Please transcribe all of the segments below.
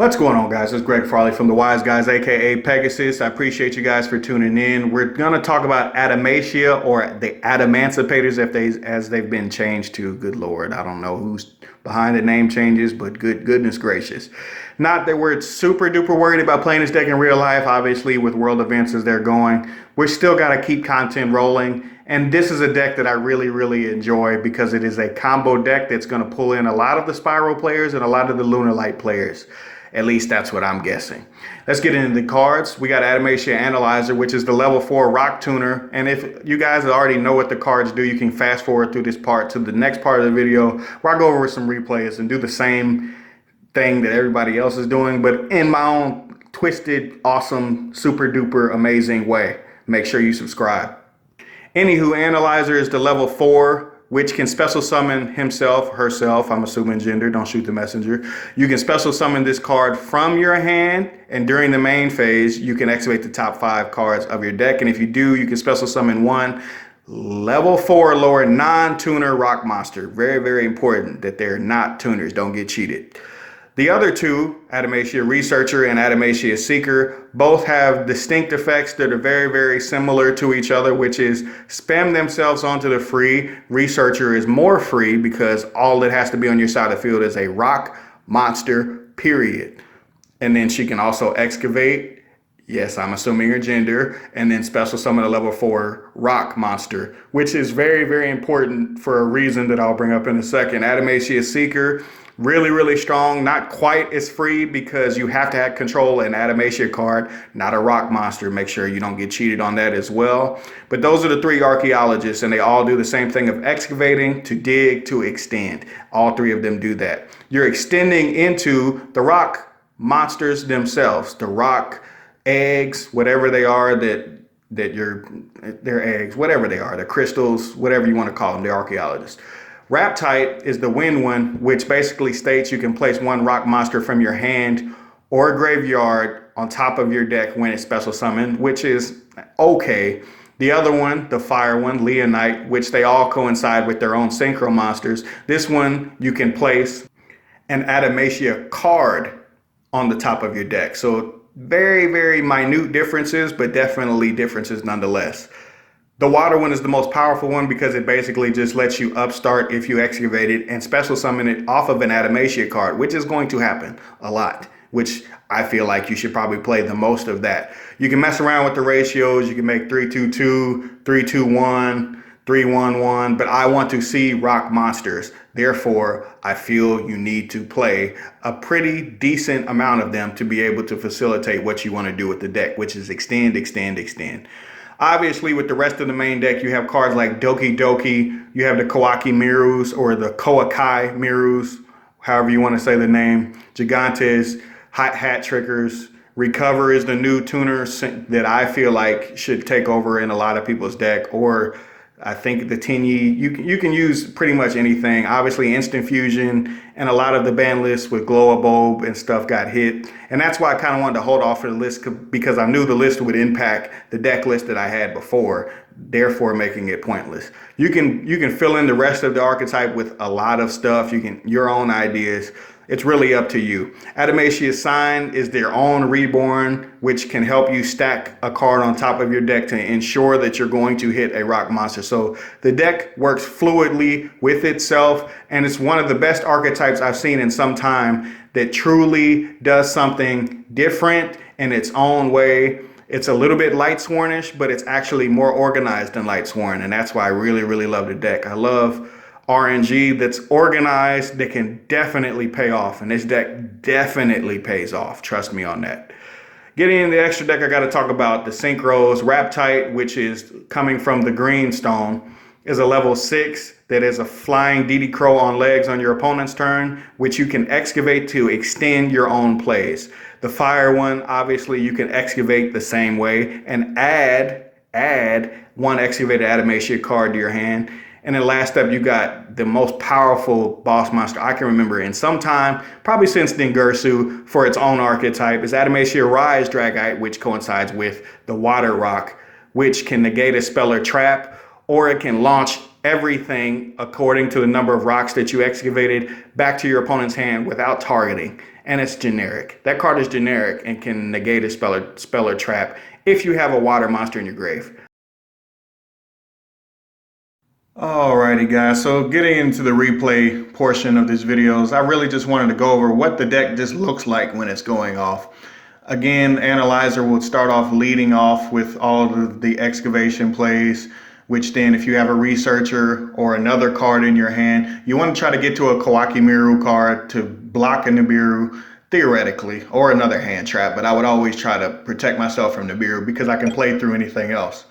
What's going on, guys? It's Greg Farley from The Wise Guys, aka Pegasus. I appreciate you guys for tuning in. We're gonna talk about Adamantia, or the Adamancipators, as they've been changed to. Good Lord, I don't know who's behind the name changes, but goodness gracious. Not that we're super duper worried about playing this deck in real life. Obviously, with world events as they're going, we're still gotta keep content rolling. And this is a deck that I really enjoy because it is a combo deck that's gonna pull in a lot of the Spiral players and a lot of the Lunar Light players. At least that's what I'm guessing. Let's get into the cards. We got Adamantia Analyzer, which is the level 4 rock tuner. And if you guys already know what the cards do, you can fast forward through this part to the next part of the video where I go over some replays and do the same thing that everybody else is doing, but in my own twisted, awesome, super duper amazing way. Make sure you subscribe. Anywho, Analyzer is the level 4, which can special summon himself, herself, I'm assuming gender, don't shoot the messenger. You can special summon this card from your hand, and during the main phase, you can activate the top 5 cards of your deck. And if you do, you can special summon one level 4 lower non-tuner rock monster. Very important that they're not tuners, don't get cheated. The other two, Adamantia Researcher and Adamantia Seeker, both have distinct effects that are very similar to each other, which is spam themselves onto the free. Researcher is more free because all that has to be on your side of the field is a rock monster, period. And then she can also excavate, yes, I'm assuming her gender, and then special summon a level 4 rock monster, which is very important for a reason that I'll bring up in a second. Adamantia Seeker, really strong, not quite as free because you have to have control an Adamantia card, not a rock monster. Make sure you don't get cheated on that as well. But those are the 3 archaeologists, and they all do the same thing of excavating, to dig, to extend. All 3 of them do that. You're extending into the rock monsters themselves, the rock eggs, whatever they are, they're eggs, whatever they are, the crystals, whatever you want to call them, the archaeologists. ARCHETYPE is the win one, which basically states you can place one rock monster from your hand or graveyard on top of your deck when it's special summoned, which is okay. The other one, the fire one, Leonite, which they all coincide with their own Synchro monsters. This one, you can place an Adamantia card on the top of your deck. So very minute differences, but definitely differences nonetheless. The water one is the most powerful one because it basically just lets you upstart if you excavate it and special summon it off of an Adamantia card, which is going to happen a lot, which I feel like you should probably play the most of that. You can mess around with the ratios. You can make 3-2-2, 3-2-1, 3-1-1, but I want to see rock monsters. Therefore, I feel you need to play a pretty decent amount of them to be able to facilitate what you want to do with the deck, which is extend. Obviously, with the rest of the main deck, you have cards like Doki Doki, you have the Kawaki Mirus, or the Koakai Mirus, however you want to say the name, Gigantes, Hot Hat Triggers. Recover is the new tuner that I feel like should take over in a lot of people's deck, or I think the Tinyi, you can use pretty much anything. Obviously, Instant Fusion and a lot of the ban lists with Glow-a-Bulb and stuff got hit. And that's why I kind of wanted to hold off for the list, because I knew the list would impact the deck list that I had before, therefore making it pointless. You can fill in the rest of the archetype with a lot of stuff. Your own ideas. It's really up to you. Adamantia Sign is their own reborn, which can help you stack a card on top of your deck to ensure that you're going to hit a rock monster. So the deck works fluidly with itself, and it's one of the best archetypes I've seen in some time that truly does something different in its own way. It's a little bit Lightswornish, but it's actually more organized than Lightsworn, and that's why I really love the deck. I love RNG that's organized, that can definitely pay off, and this deck definitely pays off. Trust me on that. Getting in the extra deck, I got to talk about the Synchros. ARCHETYPE, which is coming from the Greenstone, is a level 6 that is a flying DD Crow on legs on your opponent's turn, which you can excavate to extend your own plays. The fire one, obviously, you can excavate the same way and add one excavated Adamantia card to your hand. And then last up, you got the most powerful boss monster I can remember in some time, probably since Dingirsu, for its own archetype, is Adamantia Rise Dragite, which coincides with the Water Rock, which can negate a spell or trap, or it can launch everything according to the number of rocks that you excavated back to your opponent's hand without targeting. And it's generic. That card is generic and can negate a spell or trap if you have a water monster in your grave. Alrighty guys, so getting into the replay portion of this videos, I really just wanted to go over what the deck just looks like when it's going off. Again, Analyzer will start off leading off with all of the excavation plays, which then if you have a Researcher or another card in your hand, you want to try to get to a Kawaki Miru card to block a Nibiru, theoretically, or another hand trap, but I would always try to protect myself from Nibiru because I can play through anything else.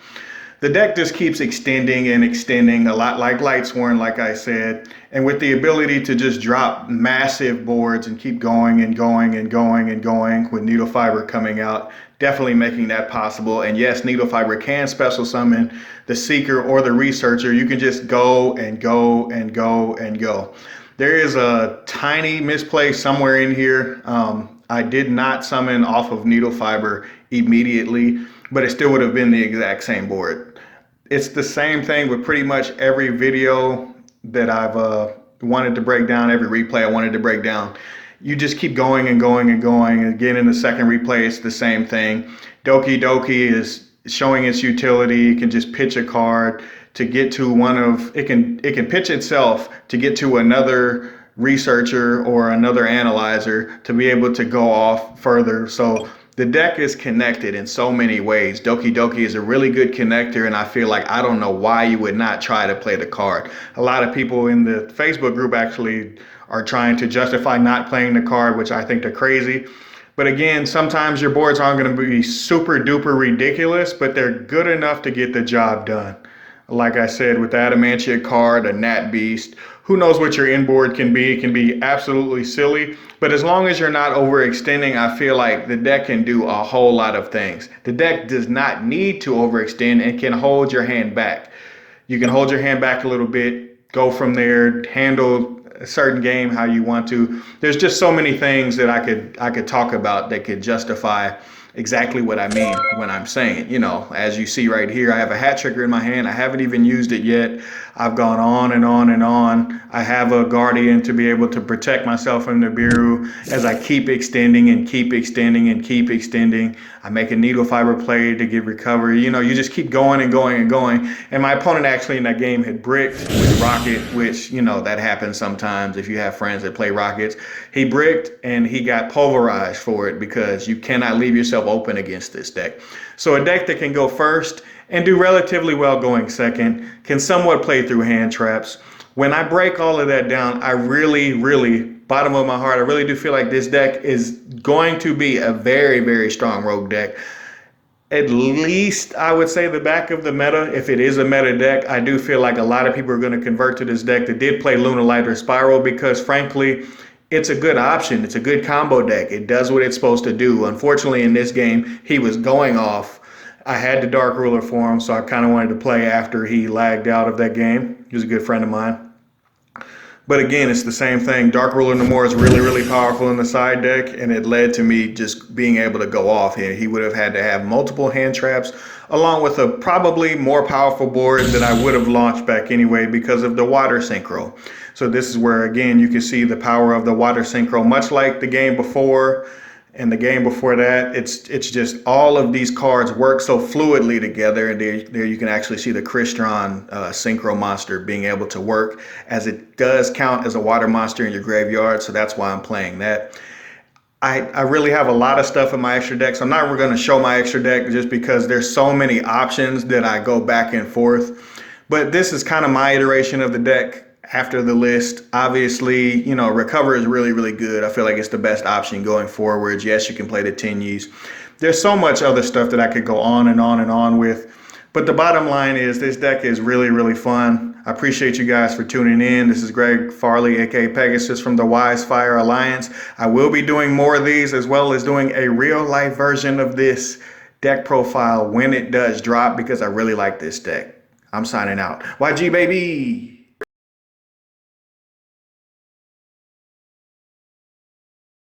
The deck just keeps extending and extending, a lot like Lightsworn, like I said, and with the ability to just drop massive boards and keep going and going and going and going with Needle Fiber coming out, definitely making that possible. And yes, Needle Fiber can special summon the Seeker or the Researcher. You can just go and go and go and go. There is a tiny misplay somewhere in here. I did not summon off of Needle Fiber immediately, but it still would have been the exact same board. It's the same thing with pretty much every video that I've wanted to break down, every replay I wanted to break down. You just keep going and going and going. Again, in the second replay, it's the same thing. Doki Doki is showing its utility. It can just pitch a card to get to one of, it can pitch itself to get to another Researcher or another Analyzer to be able to go off further. So the deck is connected in so many ways. Doki Doki is a really good connector, and I feel like I don't know why you would not try to play the card. A lot of people in the Facebook group actually are trying to justify not playing the card, which I think they're crazy. But again, sometimes your boards aren't going to be super duper ridiculous, but they're good enough to get the job done. Like I said, with the Adamantia card, a Nat Beast, who knows what your inboard can be. It can be absolutely silly, but as long as you're not overextending, I feel like the deck can do a whole lot of things. The deck does not need to overextend and can hold your hand back. You can hold your hand back a little bit, go from there, handle a certain game how you want to. There's just so many things that I could talk about that could justify exactly what I mean when I'm saying it. You know, as you see right here, I have a hat trigger in my hand. I haven't even used it yet. I've gone on and on and on. I have a Guardian to be able to protect myself from Nibiru as I keep extending and keep extending and keep extending. I make a Needle Fiber play to get recovery. You know, you just keep going and going and going. And my opponent actually in that game had bricked with Rocket, which, you know, that happens sometimes if you have friends that play Rockets. He bricked and he got pulverized for it because you cannot leave yourself open against this deck. So a deck that can go first and do relatively well going second, can somewhat play through hand traps. When I break all of that down, I really, bottom of my heart, I really do feel like this deck is going to be a very, very strong rogue deck. At least I would say the back of the meta, if it is a meta deck, I do feel like a lot of people are going to convert to this deck that did play Lunalight or Spiral because frankly, it's a good option. It's a good combo deck. It does what it's supposed to do. Unfortunately, in this game, he was going off. I had the Dark Ruler for him, so I kind of wanted to play after he lagged out of that game. He was a good friend of mine. But again, it's the same thing. Dark Ruler Namor is really powerful in the side deck, and it led to me just being able to go off here. He would have had to have multiple hand traps, along with a probably more powerful board that I would have launched back anyway because of the water synchro. So this is where, again, you can see the power of the water synchro, much like the game before. And the game before that, it's just all of these cards work so fluidly together. And there you can actually see the Crystron Synchro monster being able to work, as it does count as a water monster in your graveyard. So that's why I'm playing that. I really have a lot of stuff in my extra deck. So I'm not going to show my extra deck just because there's so many options that I go back and forth. But this is kind of my iteration of the deck. After the list, obviously, you know, Recover is really good. I feel like it's the best option going forwards. Yes, you can play the Tenues. There's so much other stuff that I could go on and on and on with. But the bottom line is this deck is really fun. I appreciate you guys for tuning in. This is Greg Farley, aka Pegasus from the Wise Fire Alliance. I will be doing more of these as well as doing a real life version of this deck profile when it does drop because I really like this deck. I'm signing out. YG baby.